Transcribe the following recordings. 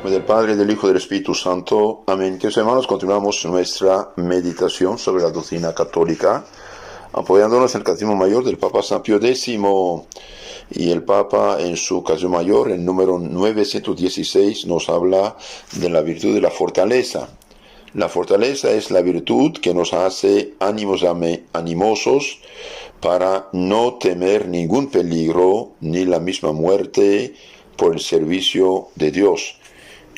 Del Padre, del Hijo y del Espíritu Santo. Amén. Queridos hermanos, continuamos nuestra meditación sobre la doctrina católica, apoyándonos en el Catecismo Mayor del Papa San Pío X. Y el Papa, en su Catecismo Mayor, el número 916, nos habla de la virtud de la fortaleza. La fortaleza es la virtud que nos hace animosos para no temer ningún peligro ni la misma muerte por el servicio de Dios.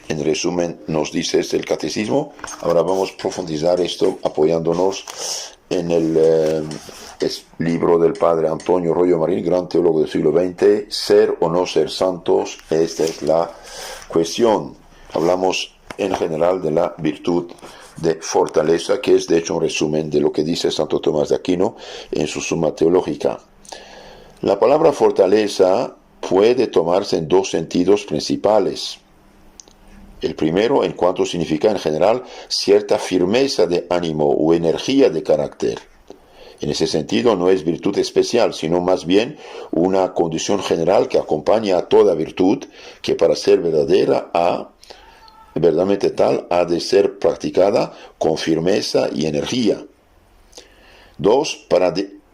En resumen, nos dice el catecismo. Ahora vamos a profundizar esto apoyándonos en el libro del padre Antonio Rollo Marín, gran teólogo del siglo XX, Ser o no ser santos. Esta es la cuestión. Hablamos en general de la virtud de fortaleza, que es de hecho un resumen de lo que dice Santo Tomás de Aquino en su Suma Teológica. La palabra fortaleza puede tomarse en dos sentidos principales. El primero, en cuanto significa en general cierta firmeza de ánimo o energía de carácter. En ese sentido no es virtud especial, sino más bien una condición general que acompaña a toda virtud, que para ser verdaderamente tal, ha de ser practicada con firmeza y energía. Dos,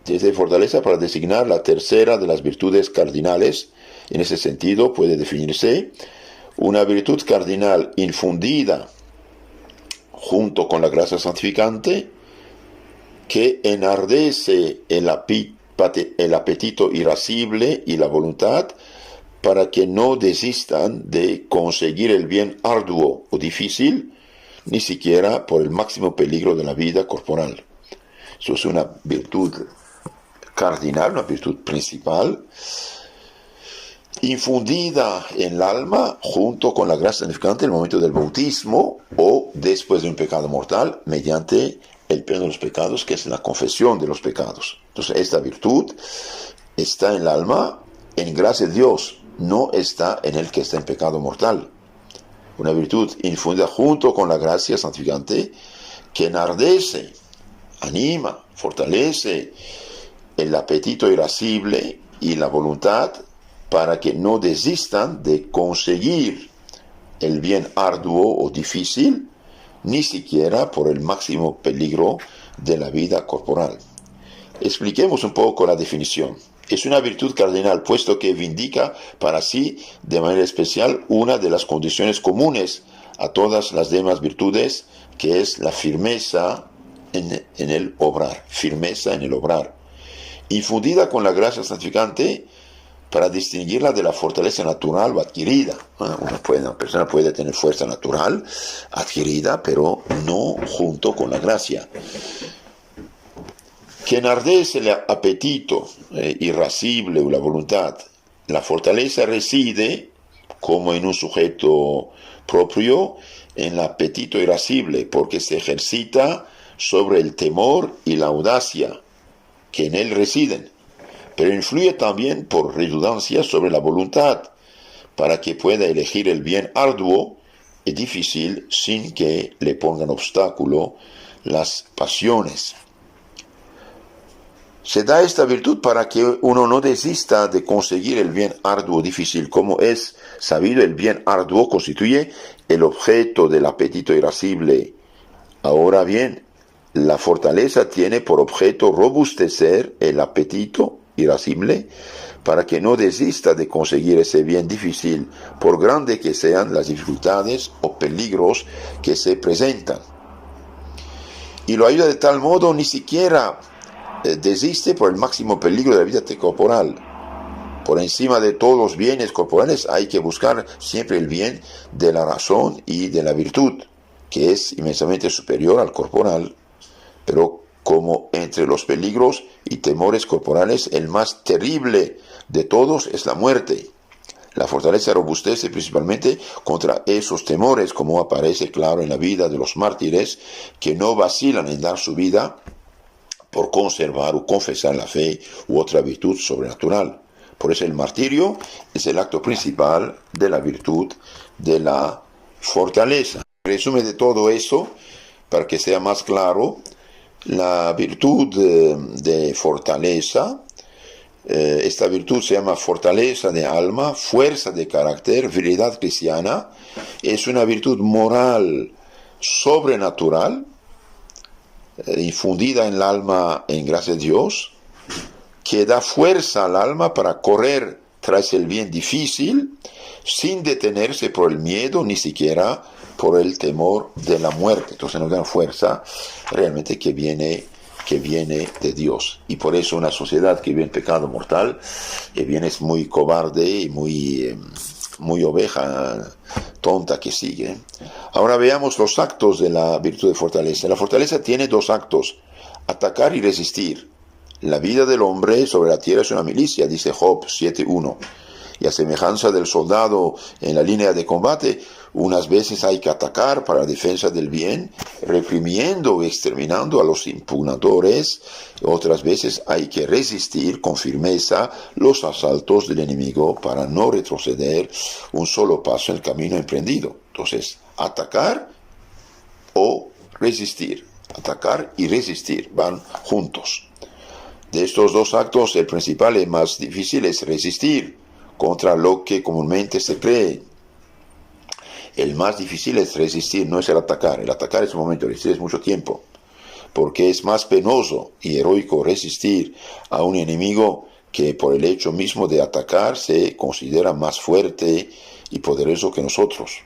desde fortaleza para designar la tercera de las virtudes cardinales. En ese sentido puede definirse una virtud cardinal infundida junto con la gracia santificante, que enardece el apetito irascible y la voluntad para que no desistan de conseguir el bien arduo o difícil, ni siquiera por el máximo peligro de la vida corporal. Eso es una virtud cardinal, una virtud principal, infundida en el alma junto con la gracia santificante en el momento del bautismo o después de un pecado mortal mediante el perdón de los pecados, que es la confesión de los pecados. Entonces esta virtud está en el alma en gracia de Dios, no está en el que está en pecado mortal. Una virtud infundida junto con la gracia santificante que enardece, anima, fortalece el apetito irascible y la voluntad para que no desistan de conseguir el bien arduo o difícil, ni siquiera por el máximo peligro de la vida corporal. Expliquemos un poco la definición. Es una virtud cardinal, puesto que vindica para sí de manera especial una de las condiciones comunes a todas las demás virtudes, que es la firmeza en el obrar. Firmeza en el obrar. Infundida con la gracia santificante, para distinguirla de la fortaleza natural o adquirida. Una persona puede tener fuerza natural adquirida, pero no junto con la gracia. Que enardece el apetito irascible o la voluntad. La fortaleza reside, como en un sujeto propio, en el apetito irascible, porque se ejercita sobre el temor y la audacia que en él residen, pero influye también por redundancia sobre la voluntad, para que pueda elegir el bien arduo y difícil sin que le pongan obstáculo las pasiones. Se da esta virtud para que uno no desista de conseguir el bien arduo difícil. Como es sabido, el bien arduo constituye el objeto del apetito irascible. Ahora bien, la fortaleza tiene por objeto robustecer el apetito irascible para que no desista de conseguir ese bien difícil, por grande que sean las dificultades o peligros que se presentan. Y lo ayuda de tal modo ni siquiera desiste por el máximo peligro de la vida corporal. Por encima de todos los bienes corporales hay que buscar siempre el bien de la razón y de la virtud, que es inmensamente superior al corporal. Pero como entre los peligros y temores corporales, el más terrible de todos es la muerte. La fortaleza robustece principalmente contra esos temores, como aparece claro en la vida de los mártires, que no vacilan en dar su vida por conservar o confesar la fe u otra virtud sobrenatural. Por eso el martirio es el acto principal de la virtud de la fortaleza. En resumen de todo eso, para que sea más claro, la virtud de fortaleza Esta virtud se llama fortaleza de alma, fuerza de carácter, virilidad cristiana. Es una virtud moral sobrenatural, infundida en el alma en gracia de Dios, que da fuerza al alma para correr tras el bien difícil, sin detenerse por el miedo, ni siquiera por el temor de la muerte. Entonces nos da fuerza realmente que viene de Dios. Y por eso una sociedad que vive en pecado mortal, es muy cobarde y muy oveja tonta que sigue. Ahora veamos los actos de la virtud de fortaleza. La fortaleza tiene dos actos: atacar y resistir. La vida del hombre sobre la tierra es una milicia, dice Job 7:1. Y a semejanza del soldado en la línea de combate, unas veces hay que atacar para la defensa del bien, reprimiendo y exterminando a los impugnadores. Otras veces hay que resistir con firmeza los asaltos del enemigo para no retroceder un solo paso en el camino emprendido. Entonces, atacar o resistir. Atacar y resistir van juntos. De estos dos actos, el principal y más difícil es resistir contra lo que comúnmente se cree. El más difícil es resistir, no es el atacar. El atacar es un momento, resistir es mucho tiempo, porque es más penoso y heroico resistir a un enemigo que por el hecho mismo de atacar se considera más fuerte y poderoso que nosotros.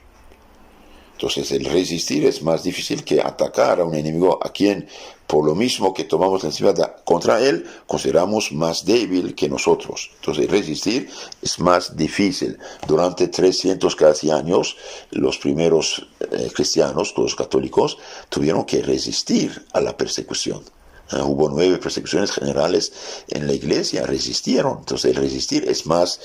Entonces el resistir es más difícil que atacar a un enemigo a quien, por lo mismo que tomamos la iniciativa contra él, consideramos más débil que nosotros. Entonces resistir es más difícil. Durante 300 casi años, los primeros cristianos, los católicos, tuvieron que resistir a la persecución. Hubo 9 persecuciones generales en la iglesia, resistieron. Entonces el resistir es más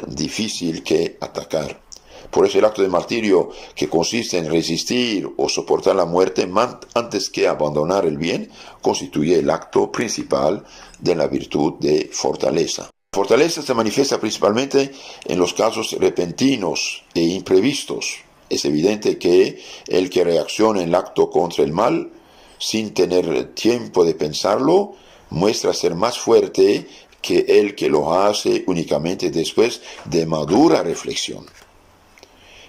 difícil que atacar. Por eso el acto de martirio, que consiste en resistir o soportar la muerte antes que abandonar el bien, constituye el acto principal de la virtud de fortaleza. La fortaleza se manifiesta principalmente en los casos repentinos e imprevistos. Es evidente que el que reacciona en el acto contra el mal, sin tener tiempo de pensarlo, muestra ser más fuerte que el que lo hace únicamente después de madura reflexión.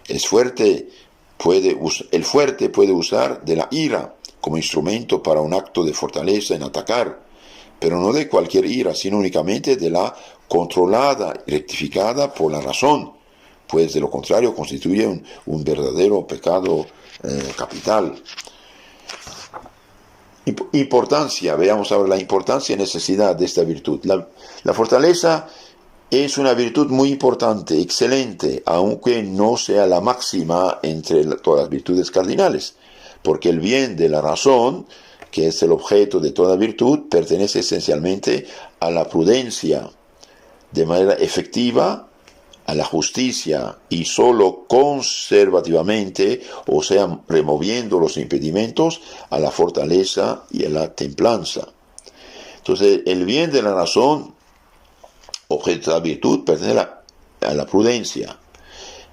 El fuerte puede usar de la ira como instrumento para un acto de fortaleza en atacar, pero no de cualquier ira, sino únicamente de la controlada y rectificada por la razón, pues de lo contrario constituye un verdadero pecado capital. Importancia, veamos ahora la importancia y necesidad de esta virtud. La fortaleza es una virtud muy importante, excelente, aunque no sea la máxima entre todas las virtudes cardinales, porque el bien de la razón, que es el objeto de toda virtud, pertenece esencialmente a la prudencia, de manera efectiva a la justicia, y solo conservativamente, o sea, removiendo los impedimentos, a la fortaleza y a la templanza. Entonces, el bien de la razón, objeto de la virtud, pertenece a la prudencia,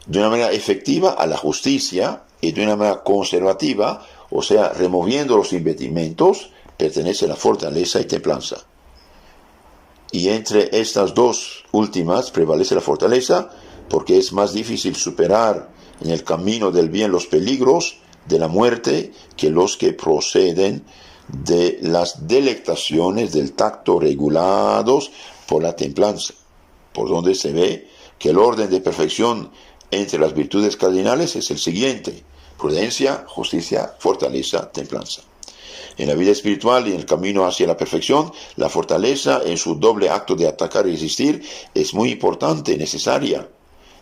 de una manera efectiva a la justicia, y de una manera conservativa, o sea, removiendo los impedimentos, pertenece a la fortaleza y templanza. Y entre estas dos últimas prevalece la fortaleza, porque es más difícil superar en el camino del bien los peligros de la muerte que los que proceden de las delectaciones del tacto regulados por la templanza, por donde se ve que el orden de perfección entre las virtudes cardinales es el siguiente: prudencia, justicia, fortaleza, templanza. En la vida espiritual y en el camino hacia la perfección, la fortaleza en su doble acto de atacar y resistir es muy importante, necesaria.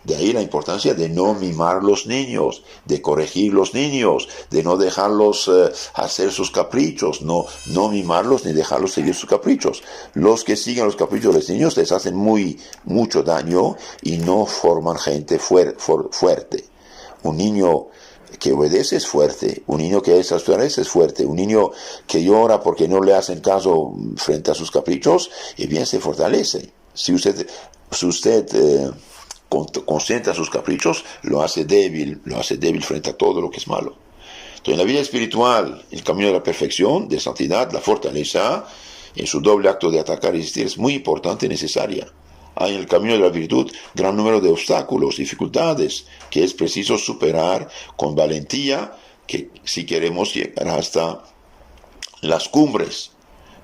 De ahí la importancia de no mimar los niños, de corregir los niños, de no dejarlos hacer sus caprichos, no mimarlos ni dejarlos seguir sus caprichos. Los que siguen los caprichos de los niños les hacen mucho daño y no forman gente fuerte. Un niño que obedece es fuerte, un niño que es es fuerte, un niño que llora porque no le hacen caso frente a sus caprichos, y bien se fortalece. Si usted consiente a sus caprichos, lo hace débil frente a todo lo que es malo. Entonces, en la vida espiritual, el camino de la perfección, de santidad, la fortaleza en su doble acto de atacar y resistir es muy importante y necesaria. Hay en el camino de la virtud gran número de obstáculos, dificultades, que es preciso superar con valentía, que si queremos llegar hasta las cumbres.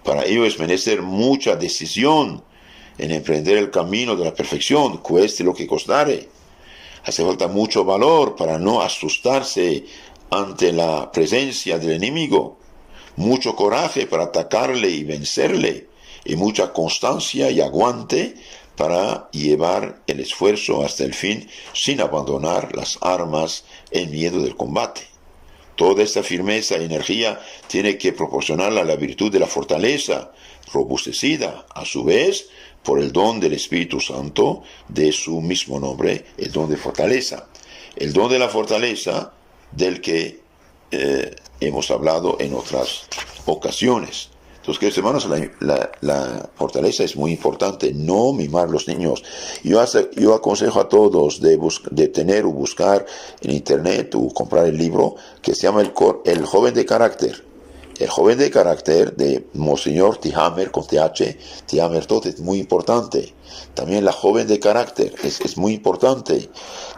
Para ello es menester mucha decisión en emprender el camino de la perfección, cueste lo que costare. Hace falta mucho valor para no asustarse ante la presencia del enemigo, mucho coraje para atacarle y vencerle, y mucha constancia y aguante para llevar el esfuerzo hasta el fin sin abandonar las armas en miedo del combate. Toda esta firmeza y energía tiene que proporcionarla la virtud de la fortaleza, robustecida, a su vez, por el don del Espíritu Santo de su mismo nombre, el don de fortaleza. El don de la fortaleza del que hemos hablado en otras ocasiones. Entonces, queridos hermanos, la fortaleza es muy importante, no mimar a los niños. Yo aconsejo a todos de tener o buscar en internet o comprar el libro que se llama El joven de carácter. El joven de carácter de Monseñor Tihamer, con TH, Tihamer Tot, es muy importante. También la joven de carácter es muy importante.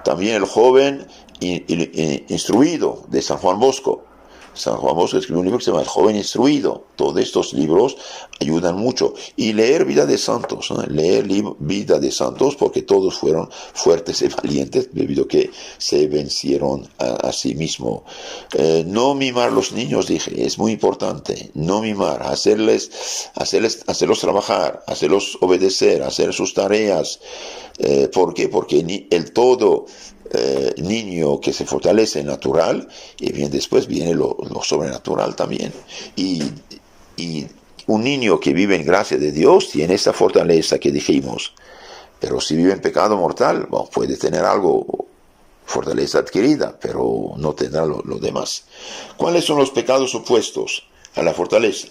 También el joven instruido de San Juan Bosco. San Juan Bosco escribió un libro que se llama El joven instruido. Todos estos libros ayudan mucho. Y leer vida de santos, ¿no? Leer vida de santos, porque todos fueron fuertes y valientes debido a que se vencieron a sí mismos. No mimar a los niños, dije, es muy importante. No mimar, hacerlos trabajar, hacerlos obedecer, hacer sus tareas. ¿Por qué? Porque el todo niño que se fortalece natural, y bien después viene lo sobrenatural también. Y un niño que vive en gracia de Dios tiene esa fortaleza que dijimos. Pero si vive en pecado mortal, bueno, puede tener algo, fortaleza adquirida, pero no tendrá lo demás. ¿Cuáles son los pecados opuestos a la fortaleza?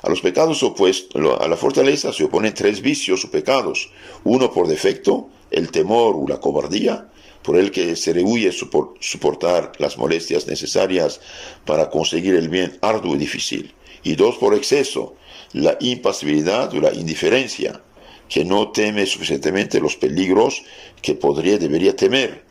A los pecados opuestos, a la fortaleza se oponen 3 vicios o pecados. Uno por defecto, el temor o la cobardía, por el que se rehuye soportar las molestias necesarias para conseguir el bien arduo y difícil. Y 2 por exceso, la impasibilidad o la indiferencia, que no teme suficientemente los peligros que debería temer.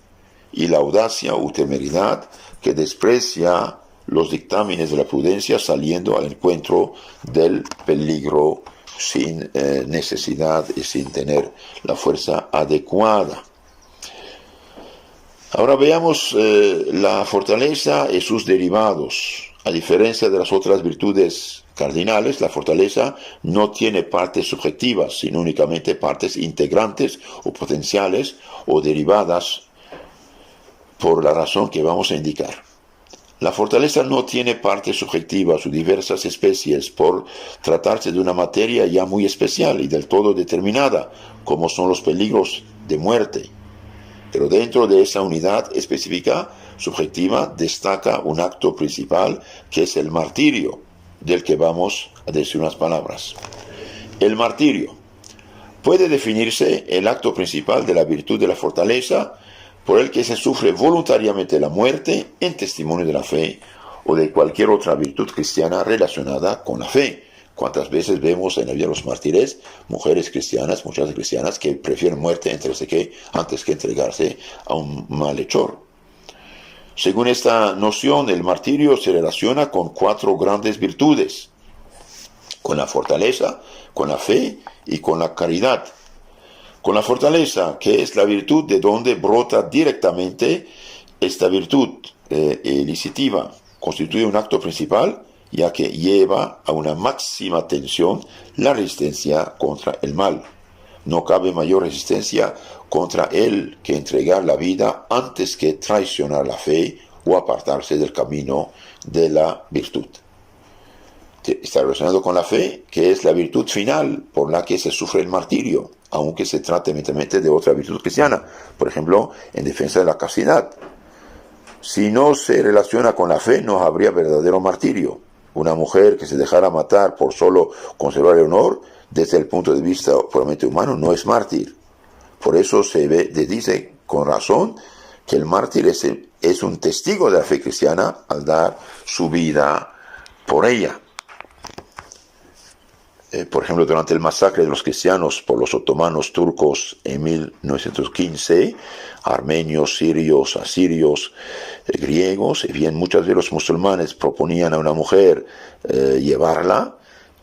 Y la audacia o temeridad, que desprecia los dictámenes de la prudencia saliendo al encuentro del peligro sin necesidad y sin tener la fuerza adecuada. Ahora veamos la fortaleza y sus derivados. A diferencia de las otras virtudes cardinales, la fortaleza no tiene partes subjetivas, sino únicamente partes integrantes o potenciales o derivadas por la razón que vamos a indicar. La fortaleza no tiene partes subjetivas o diversas especies por tratarse de una materia ya muy especial y del todo determinada, como son los peligros de muerte. Pero dentro de esa unidad específica, subjetiva, destaca un acto principal que es el martirio, del que vamos a decir unas palabras. El martirio. Puede definirse el acto principal de la virtud de la fortaleza por el que se sufre voluntariamente la muerte en testimonio de la fe o de cualquier otra virtud cristiana relacionada con la fe. ¿Cuántas veces vemos en la vida de los mártires mujeres cristianas, muchas cristianas, que prefieren muerte antes que entregarse a un malhechor? Según esta noción, el martirio se relaciona con 4 grandes virtudes: con la fortaleza, con la fe y con la caridad. Con la fortaleza, que es la virtud de donde brota directamente esta virtud elicitiva, constituye un acto principal, ya que lleva a una máxima tensión la resistencia contra el mal. No cabe mayor resistencia contra él que entregar la vida antes que traicionar la fe o apartarse del camino de la virtud. Está relacionado con la fe, que es la virtud final por la que se sufre el martirio, aunque se trate evidentemente de otra virtud cristiana, por ejemplo, en defensa de la castidad. Si no se relaciona con la fe, no habría verdadero martirio. Una mujer que se dejara matar por solo conservar el honor, desde el punto de vista puramente humano, no es mártir. Por eso se dice con razón que el mártir es un testigo de la fe cristiana al dar su vida por ella. Por ejemplo, durante el masacre de los cristianos por los otomanos turcos en 1915, armenios, sirios, asirios, griegos, y bien muchas veces los musulmanes proponían a una mujer llevarla,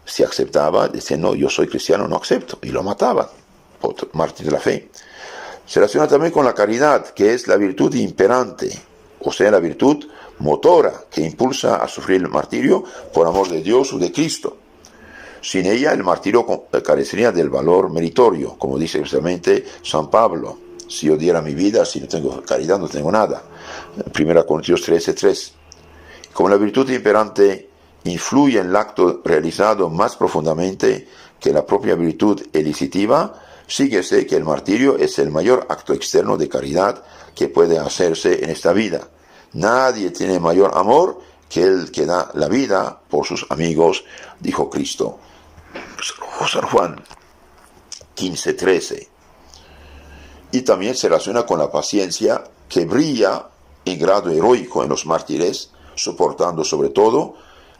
si aceptaba, decían, no, yo soy cristiano, no acepto, y lo mataban, mártir de la fe. Se relaciona también con la caridad, que es la virtud imperante, o sea, la virtud motora que impulsa a sufrir el martirio por amor de Dios o de Cristo. Sin ella, el martirio carecería del valor meritorio, como dice precisamente San Pablo. Si yo diera mi vida, si no tengo caridad, no tengo nada. 1 Corintios 13:3. Como la virtud imperante influye en el acto realizado más profundamente que la propia virtud elicitiva, síguese que el martirio es el mayor acto externo de caridad que puede hacerse en esta vida. Nadie tiene mayor amor que el que da la vida por sus amigos, dijo Cristo. San Juan 15:13. Y también se relaciona con la paciencia que brilla en grado heroico en los mártires, soportando sobre todo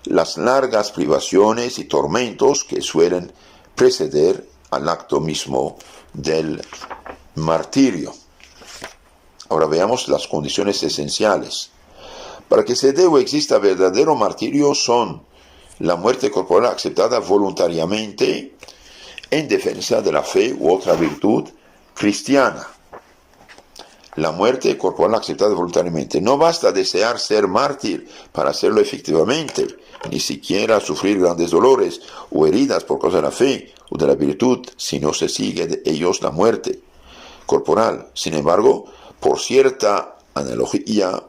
las largas privaciones y tormentos que suelen preceder al acto mismo del martirio. Ahora veamos las condiciones esenciales. Para que se dé o exista verdadero martirio son la muerte corporal aceptada voluntariamente en defensa de la fe u otra virtud cristiana. La muerte corporal aceptada voluntariamente. No basta desear ser mártir para hacerlo efectivamente, ni siquiera sufrir grandes dolores o heridas por causa de la fe o de la virtud, si no se sigue de ellos la muerte corporal. Sin embargo, por cierta analogía,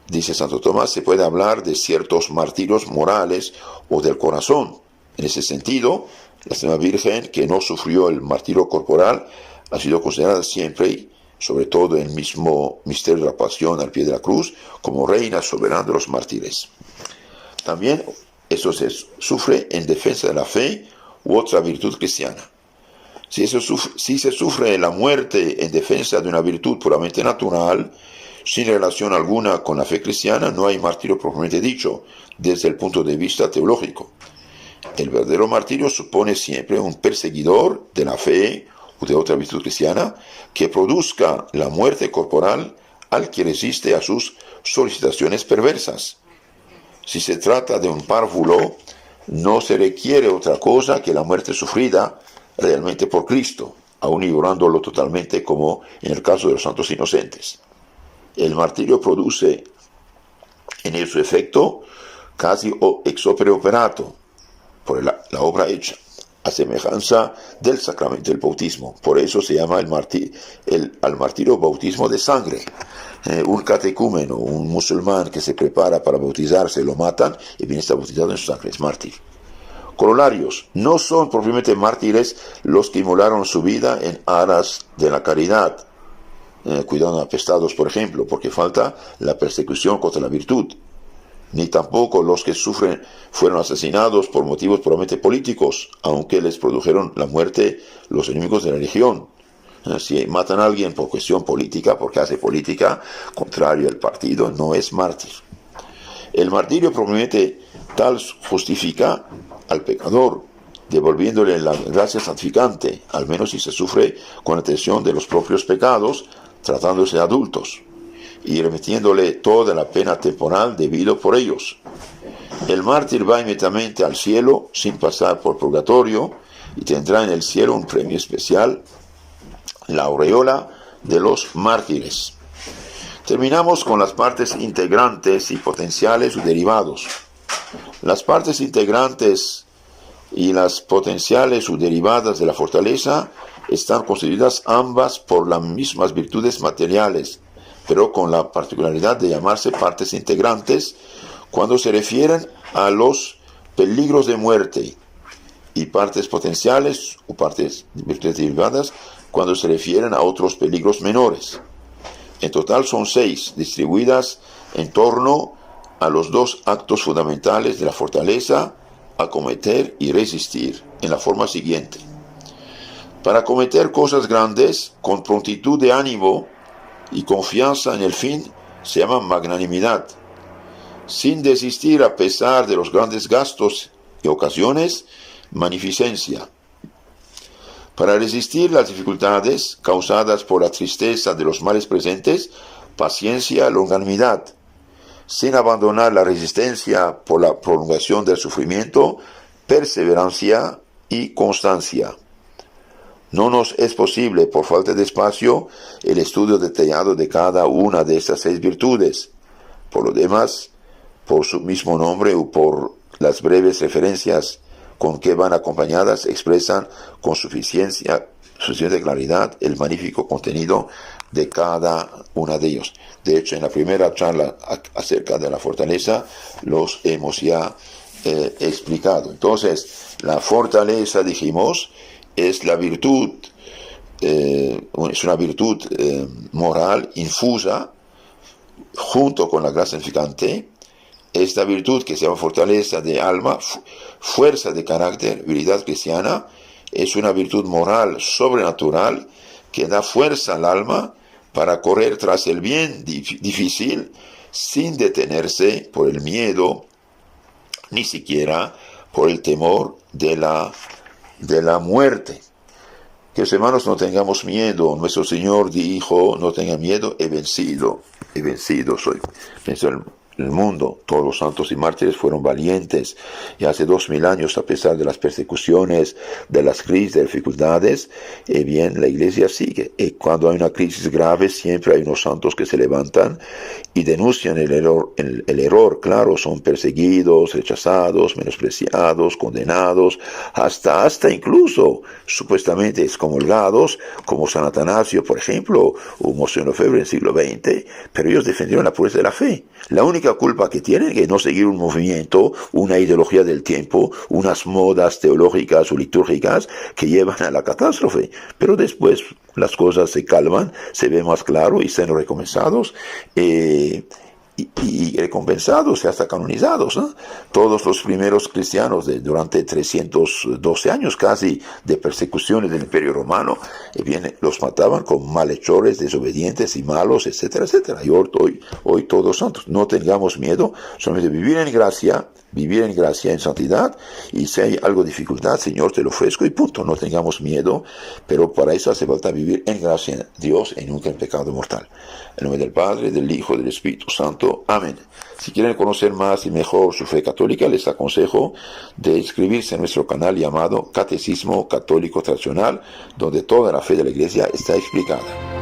dice Santo Tomás, se puede hablar de ciertos martirios morales o del corazón. En ese sentido, la Santísima Virgen, que no sufrió el martirio corporal, ha sido considerada siempre, sobre todo en el mismo misterio de la pasión al pie de la cruz, como reina soberana de los mártires. También eso se sufre en defensa de la fe u otra virtud cristiana. Si se sufre la muerte en defensa de una virtud puramente natural, sin relación alguna con la fe cristiana, no hay martirio propiamente dicho, desde el punto de vista teológico. El verdadero martirio supone siempre un perseguidor de la fe o de otra virtud cristiana que produzca la muerte corporal al que resiste a sus solicitaciones perversas. Si se trata de un párvulo, no se requiere otra cosa que la muerte sufrida realmente por Cristo, aun ignorándolo totalmente, como en el caso de los santos inocentes. El martirio produce en su efecto casi ex opere operato, por la obra hecha, a semejanza del sacramento del bautismo. Por eso se llama al martirio bautismo de sangre. Un catecúmeno, un musulmán que se prepara para bautizarse, lo matan y viene a estar bautizado en su sangre, es mártir. Corolarios: no son propiamente mártires los que inmolaron su vida en aras de la caridad, cuidando a apestados, por ejemplo, porque falta la persecución contra la virtud, ni tampoco los que fueron asesinados por motivos puramente políticos, aunque les produjeron la muerte los enemigos de la religión. Si matan a alguien por cuestión política, porque hace política contrario al partido, no es mártir. El martirio propiamente tal justifica al pecador, devolviéndole la gracia santificante, al menos si se sufre con atención de los propios pecados, tratándose de adultos, y remitiéndole toda la pena temporal debido por ellos. El mártir va inmediatamente al cielo sin pasar por purgatorio y tendrá en el cielo un premio especial, la aureola de los mártires. Terminamos con las partes integrantes y potenciales o derivados. Las partes integrantes y las potenciales o derivadas de la fortaleza están constituidas ambas por las mismas virtudes materiales, pero con la particularidad de llamarse partes integrantes cuando se refieren a los peligros de muerte, y partes potenciales o partes de virtudes derivadas cuando se refieren a otros peligros menores. En total son 6, distribuidas en torno a los 2 actos fundamentales de la fortaleza: acometer y resistir, en la forma siguiente. Para acometer cosas grandes con prontitud de ánimo y confianza en el fin, se llama magnanimidad. Sin desistir a pesar de los grandes gastos y ocasiones, magnificencia. Para resistir las dificultades causadas por la tristeza de los males presentes, paciencia, longanimidad, sin abandonar la resistencia por la prolongación del sufrimiento, perseverancia y constancia. No nos es posible, por falta de espacio, el estudio detallado de cada una de estas 6 virtudes. Por lo demás, por su mismo nombre o por las breves referencias con que van acompañadas, expresan con suficiente claridad el magnífico contenido de cada una de ellos. De hecho, en la primera charla acerca de la fortaleza, los hemos ya explicado. Entonces, la fortaleza, dijimos, es la virtud, es una virtud moral infusa junto con la gracia santificante. Esta virtud que se llama fortaleza de alma, fuerza de carácter, virilidad cristiana, es una virtud moral sobrenatural que da fuerza al alma para correr tras el bien difícil sin detenerse por el miedo, ni siquiera por el temor de la muerte. Que los hermanos no tengamos miedo. Nuestro Señor dijo, no tengan miedo, he vencido soy. Pensó el mundo, todos los santos y mártires fueron valientes, y hace 2000 años, a pesar de las persecuciones, de las crisis, de dificultades, bien, la iglesia sigue. Y cuando hay una crisis grave, siempre hay unos santos que se levantan y denuncian el error, claro, son perseguidos, rechazados, menospreciados, condenados, hasta incluso supuestamente excomulgados, como San Atanasio, por ejemplo, o Monseñor Lefebvre en el siglo XX, pero ellos defendieron la pureza de la fe. La única culpa que tienen es no seguir un movimiento, una ideología del tiempo, unas modas teológicas o litúrgicas que llevan a la catástrofe. Pero después las cosas se calman, se ve más claro y son recompensados y recompensados y hasta canonizados, ¿no? Todos los primeros cristianos durante 312 años casi de persecuciones del Imperio Romano, los mataban como malhechores, desobedientes y malos, etcétera, etcétera. Y hoy todos santos. No tengamos miedo, solamente vivir en gracia, en santidad, y si hay algo de dificultad, Señor, te lo ofrezco y punto. No tengamos miedo, pero para eso hace falta vivir en gracia en Dios y nunca en pecado mortal. En nombre del Padre, del Hijo y del Espíritu Santo. Amén. Si quieren conocer más y mejor su fe católica, les aconsejo de inscribirse en nuestro canal llamado Catecismo Católico Tradicional, donde toda la fe de la Iglesia está explicada.